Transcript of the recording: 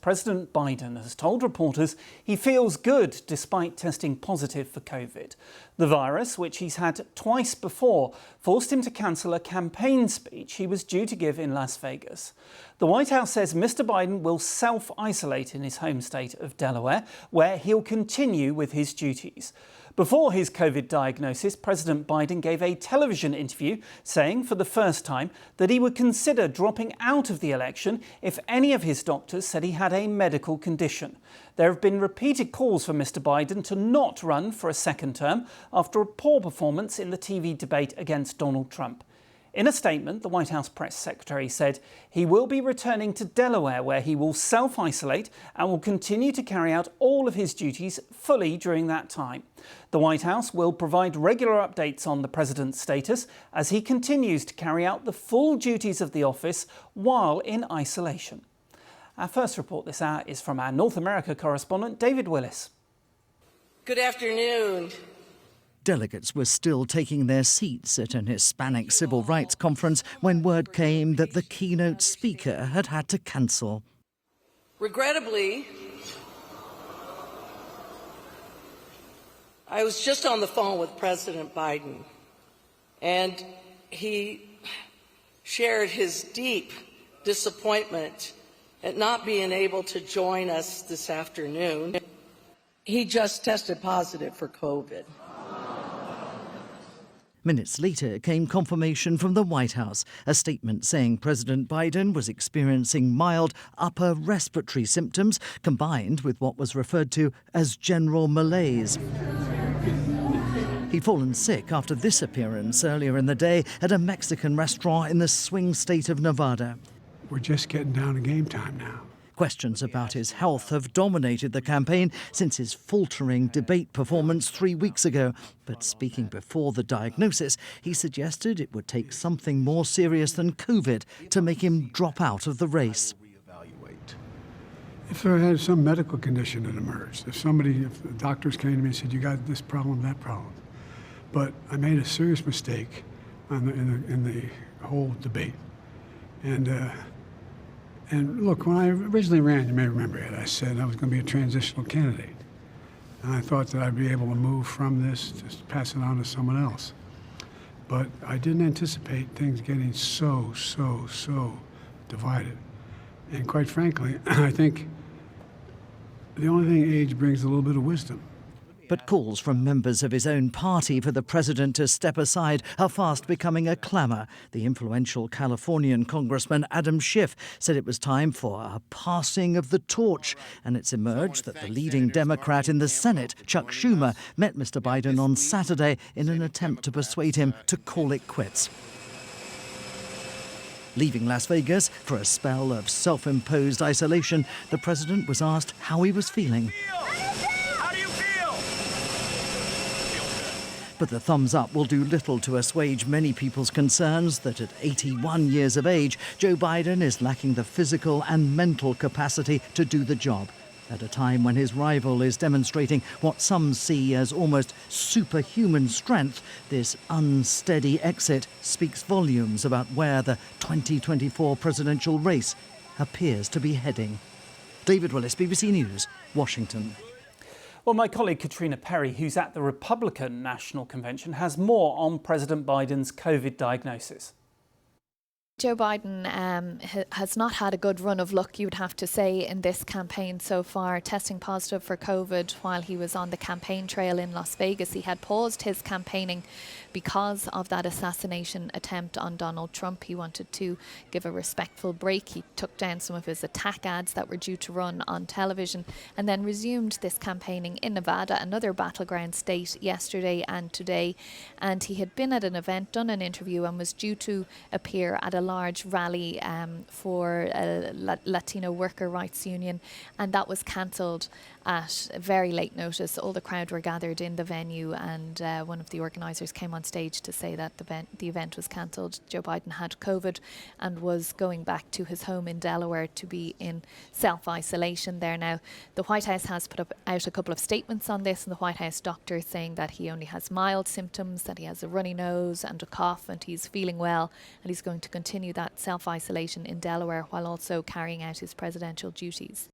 President Biden has told reporters he feels good despite testing positive for COVID. The virus, which he's had twice before, forced him to cancel a campaign speech he was due to give in Las Vegas. The White House says Mr. Biden will self-isolate in his home state of Delaware, where he'll continue with his duties. Before his COVID diagnosis, President Biden gave a television interview saying for the first time that he would consider dropping out of the election if any of his doctors said he had a medical condition. There have been repeated calls for Mr. Biden to not run for a second term after a poor performance in the TV debate against Donald Trump. In a statement, the White House press secretary said he will be returning to Delaware, where he will self-isolate and will continue to carry out all of his duties fully during that time. The White House will provide regular updates on the president's status as he continues to carry out the full duties of the office while in isolation. Our first report this hour is from our North America correspondent, David Willis. Good afternoon. Delegates were still taking their seats at an Hispanic civil rights conference when word came that the keynote speaker had to cancel. Regrettably, I was just on the phone with President Biden, and he shared his deep disappointment at not being able to join us this afternoon. He just tested positive for COVID. Minutes later came confirmation from the White House, a statement saying President Biden was experiencing mild upper respiratory symptoms combined with what was referred to as general malaise. He'd fallen sick after this appearance earlier in the day at a Mexican restaurant in the swing state of Nevada. We're just getting down to game time now. Questions about his health have dominated the campaign since his faltering debate performance 3 weeks ago. But speaking before the diagnosis, he suggested it would take something more serious than COVID to make him drop out of the race. If there had some medical condition that emerged, if the doctors came to me and said, you got this problem, that problem. But I made a serious mistake in the whole debate. And look, when I originally ran, you may remember it, I said I was going to be a transitional candidate. And I thought that I'd be able to move from this, just pass it on to someone else. But I didn't anticipate things getting so divided. And quite frankly, I think the only thing age brings is a little bit of wisdom. But calls from members of his own party for the president to step aside are fast becoming a clamour. The influential Californian Congressman Adam Schiff said it was time for a passing of the torch. And it's emerged that the leading Democrat in the Senate, Chuck Schumer, met Mr. Biden on Saturday in an attempt to persuade him to call it quits. Leaving Las Vegas for a spell of self-imposed isolation, the president was asked how he was feeling. But the thumbs up will do little to assuage many people's concerns that at 81 years of age, Joe Biden is lacking the physical and mental capacity to do the job. At a time when his rival is demonstrating what some see as almost superhuman strength, this unsteady exit speaks volumes about where the 2024 presidential race appears to be heading. David Willis, BBC News, Washington. Well, my colleague Katrina Perry, who's at the Republican National Convention, has more on President Biden's COVID diagnosis. Joe Biden has not had a good run of luck, you would have to say, in this campaign so far. Testing positive for COVID while he was on the campaign trail in Las Vegas. He had paused his campaigning because of that assassination attempt on Donald Trump. He wanted to give a respectful break. He took down some of his attack ads that were due to run on television and then resumed this campaigning in Nevada, another battleground state, yesterday and today. And he had been at an event, done an interview, and was due to appear at a large rally for a Latino worker rights union, and that was cancelled at very late notice. All the crowd were gathered in the venue, and one of the organisers came on stage to say that the event was cancelled. Joe Biden had COVID and was going back to his home in Delaware to be in self-isolation there now. The White House has put out a couple of statements on this, and the White House doctor saying that he only has mild symptoms, that he has a runny nose and a cough, and he's feeling well, and he's going to continue that self-isolation in Delaware while also carrying out his presidential duties.